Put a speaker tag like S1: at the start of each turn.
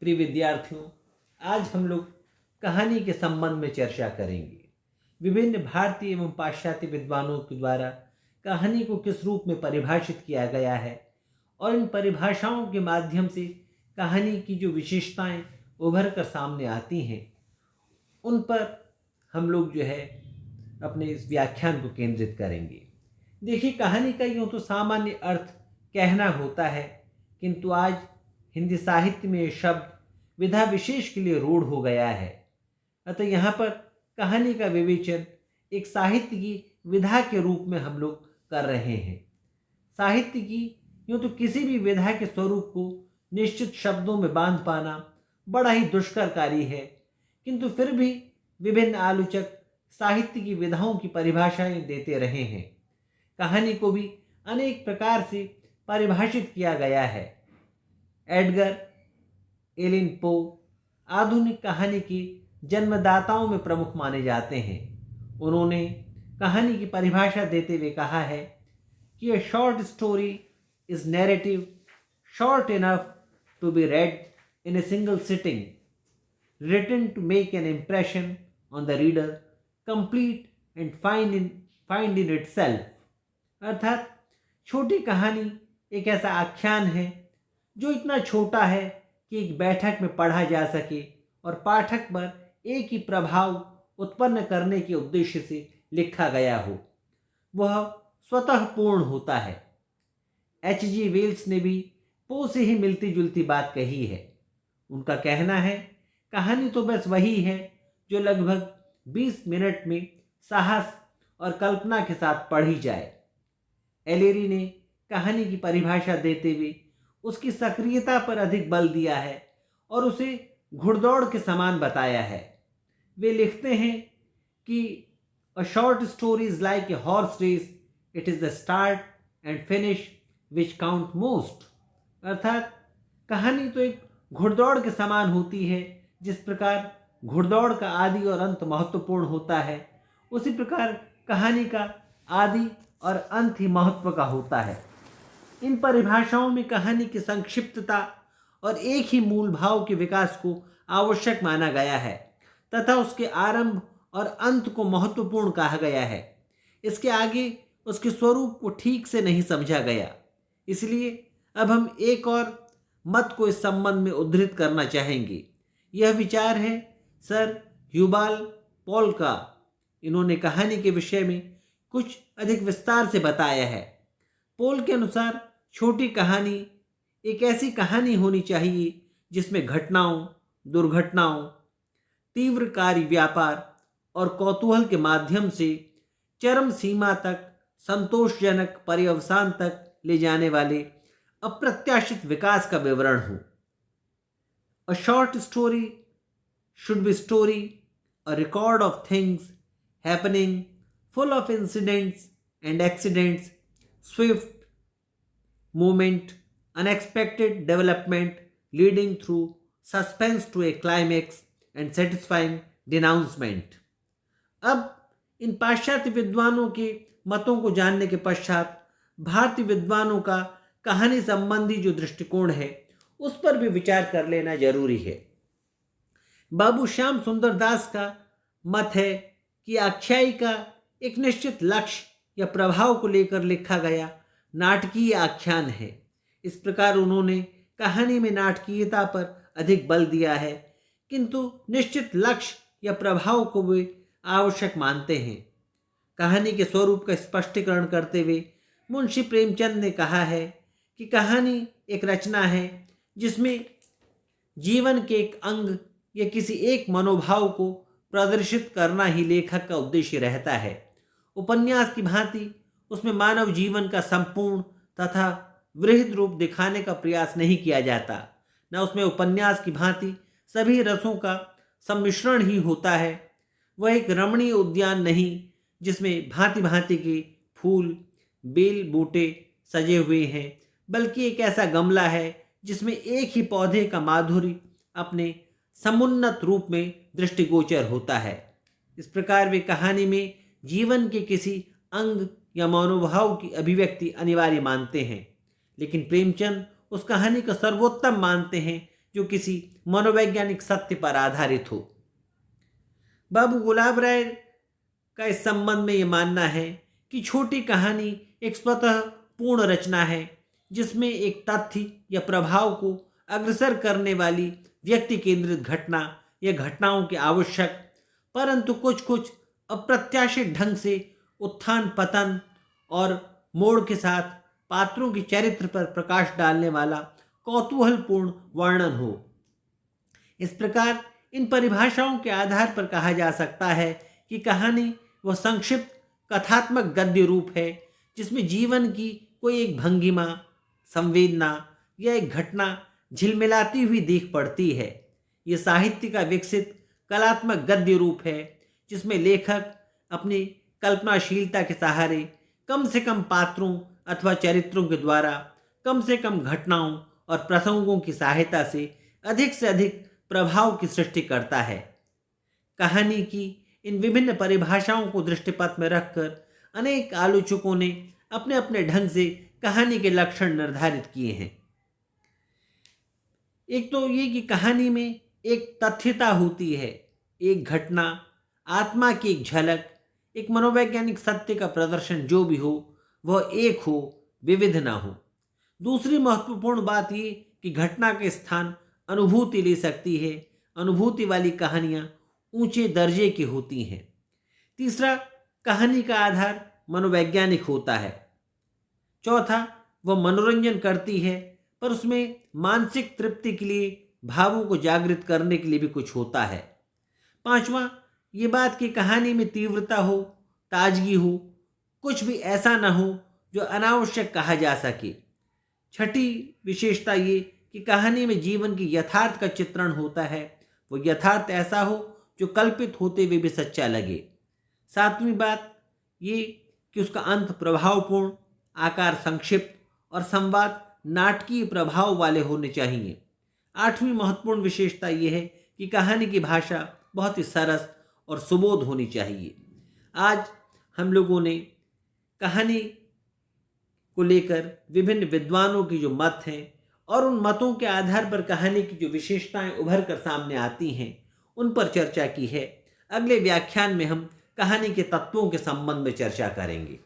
S1: प्रिय विद्यार्थियों, आज हम लोग कहानी के संबंध में चर्चा करेंगे। विभिन्न भारतीय एवं पाश्चात्य विद्वानों के द्वारा कहानी को किस रूप में परिभाषित किया गया है और इन परिभाषाओं के माध्यम से कहानी की जो विशेषताएं उभर कर सामने आती हैं, उन पर हम लोग अपने इस व्याख्यान को केंद्रित करेंगे। देखिए, कहानी का यूँ तो सामान्य अर्थ कहना होता है, किंतु आज हिंदी साहित्य में ये शब्द विधा विशेष के लिए रूढ़ हो गया है। अतः यहाँ पर कहानी का विवेचन एक साहित्य की विधा के रूप में हम लोग कर रहे हैं। साहित्य की यूँ तो किसी भी विधा के स्वरूप को निश्चित शब्दों में बांध पाना बड़ा ही दुष्कर कार्य है, किंतु फिर भी विभिन्न आलोचक साहित्य की विधाओं की परिभाषाएं देते रहे हैं। कहानी को भी अनेक प्रकार से परिभाषित किया गया है। एडगर एलन पो आधुनिक कहानी की जन्मदाताओं में प्रमुख माने जाते हैं। उन्होंने कहानी की परिभाषा देते हुए कहा है कि a short story is narrative short enough to be read in a single sitting, written to make an impression on the reader, complete and find in itself। अर्थात छोटी कहानी एक ऐसा आख्यान है जो इतना छोटा है कि एक बैठक में पढ़ा जा सके और पाठक पर एक ही प्रभाव उत्पन्न करने के उद्देश्य से लिखा गया हो। वह स्वतः पूर्ण होता है। H.G. वेल्स ने भी पो से ही मिलती जुलती बात कही है। उनका कहना है, कहानी तो बस वही है जो लगभग 20 मिनट में साहस और कल्पना के साथ पढ़ी जाए। एलेरी ने कहानी की परिभाषा देते हुए उसकी सक्रियता पर अधिक बल दिया है और उसे घुड़दौड़ के समान बताया है। वे लिखते हैं कि a short story is like a horse race, it is the start and finish which count most. अर्थात कहानी तो एक घुड़दौड़ के समान होती है। जिस प्रकार घुड़दौड़ का आदि और अंत महत्वपूर्ण होता है, उसी प्रकार कहानी का आदि और अंत ही महत्व का होता है। इन परिभाषाओं में कहानी की संक्षिप्तता और एक ही मूल भाव के विकास को आवश्यक माना गया है तथा उसके आरंभ और अंत को महत्वपूर्ण कहा गया है। इसके आगे उसके स्वरूप को ठीक से नहीं समझा गया। इसलिए अब हम एक और मत को इस संबंध में उद्धृत करना चाहेंगे। यह विचार है सर युवाल पॉल का। इन्होंने कहानी के विषय में कुछ अधिक विस्तार से बताया है। पोल के अनुसार छोटी कहानी एक ऐसी कहानी होनी चाहिए जिसमें घटनाओं, दुर्घटनाओं, तीव्र कार्य व्यापार और कौतूहल के माध्यम से चरम सीमा तक संतोषजनक पर्यवसान तक ले जाने वाले अप्रत्याशित विकास का विवरण हो। A short story should be story, a record of things happening, full of incidents and accidents, swift movement, unexpected development, leading through suspense to a climax and satisfying denouncement। अब इन पाश्चात्य विद्वानों के मतों को जानने के पश्चात भारतीय विद्वानों का कहानी संबंधी जो दृष्टिकोण है, उस पर भी विचार कर लेना जरूरी है। बाबू श्याम सुंदर दास का मत है कि आख्यायिका एक निश्चित लक्ष्य या प्रभाव को लेकर लिखा गया नाटकीय आख्यान है। इस प्रकार उन्होंने कहानी में नाटकीयता पर अधिक बल दिया है, किंतु निश्चित लक्ष्य या प्रभाव को वे आवश्यक मानते हैं। कहानी के स्वरूप का स्पष्टीकरण करते हुए मुंशी प्रेमचंद ने कहा है कि कहानी एक रचना है जिसमें जीवन के एक अंग या किसी एक मनोभाव को प्रदर्शित करना ही लेखक का उद्देश्य रहता है। उपन्यास की भांति उसमें मानव जीवन का संपूर्ण तथा वृहद रूप दिखाने का प्रयास नहीं किया जाता, न उसमें उपन्यास की भांति सभी रसों का सम्मिश्रण ही होता है। वह एक रमणीय उद्यान नहीं जिसमें भांति भांति के फूल, बेल, बूटे सजे हुए हैं, बल्कि एक ऐसा गमला है जिसमें एक ही पौधे का माधुर्य अपने समुन्नत रूप में दृष्टिगोचर होता है। इस प्रकार वे कहानी में जीवन के किसी अंग या मनोभाव की अभिव्यक्ति अनिवार्य मानते हैं, लेकिन प्रेमचंद उस कहानी को सर्वोत्तम मानते हैं जो किसी मनोवैज्ञानिक सत्य पर आधारित हो। बाबू गुलाब राय का इस संबंध में ये मानना है कि छोटी कहानी एक स्वतः पूर्ण रचना है जिसमें एक तथ्य या प्रभाव को अग्रसर करने वाली व्यक्ति केंद्रित घटना या घटनाओं के आवश्यक परंतु कुछ कुछ अप्रत्याशित ढंग से उत्थान पतन और मोड़ के साथ पात्रों के चरित्र पर प्रकाश डालने वाला कौतूहलपूर्ण वर्णन हो। इस प्रकार इन परिभाषाओं के आधार पर कहा जा सकता है कि कहानी वह संक्षिप्त कथात्मक गद्य रूप है जिसमें जीवन की कोई एक भंगिमा, संवेदना या एक घटना झिलमिलाती हुई दिख पड़ती है। यह साहित्य का विकसित कलात्मक गद्य रूप है जिसमें लेखक अपनी कल्पनाशीलता के सहारे कम से कम पात्रों अथवा चरित्रों के द्वारा कम से कम घटनाओं और प्रसंगों की सहायता से अधिक प्रभाव की सृष्टि करता है। कहानी की इन विभिन्न परिभाषाओं को दृष्टिपथ में रखकर अनेक आलोचकों ने अपने अपने ढंग से कहानी के लक्षण निर्धारित किए हैं। एक तो ये कि कहानी में एक तथ्यता होती है, एक घटना, आत्मा की एक झलक, एक मनोवैज्ञानिक सत्य का प्रदर्शन जो भी हो वह एक हो, विविध ना हो। दूसरी महत्वपूर्ण बात ये कि घटना के स्थान अनुभूति ले सकती है। अनुभूति वाली कहानियां ऊंचे दर्जे की होती हैं। तीसरा, कहानी का आधार मनोवैज्ञानिक होता है। चौथा, वह मनोरंजन करती है पर उसमें मानसिक तृप्ति के लिए, भावों को जागृत करने के लिए भी कुछ होता है। पांचवा, ये बात कि कहानी में तीव्रता हो, ताजगी हो, कुछ भी ऐसा ना हो जो अनावश्यक कहा जा सके। छठी विशेषता ये कि कहानी में जीवन की यथार्थ का चित्रण होता है, वो यथार्थ ऐसा हो जो कल्पित होते हुए भी सच्चा लगे। सातवीं बात ये कि उसका अंत प्रभावपूर्ण, आकार संक्षिप्त और संवाद नाटकीय प्रभाव वाले होने चाहिए। आठवीं महत्वपूर्ण विशेषता ये है कि कहानी की भाषा बहुत ही सरस और सुबोध होनी चाहिए। आज हम लोगों ने कहानी को लेकर विभिन्न विद्वानों की जो मत हैं और उन मतों के आधार पर कहानी की जो विशेषताएं उभर कर सामने आती हैं उन पर चर्चा की है। अगले व्याख्यान में हम कहानी के तत्वों के संबंध में चर्चा करेंगे।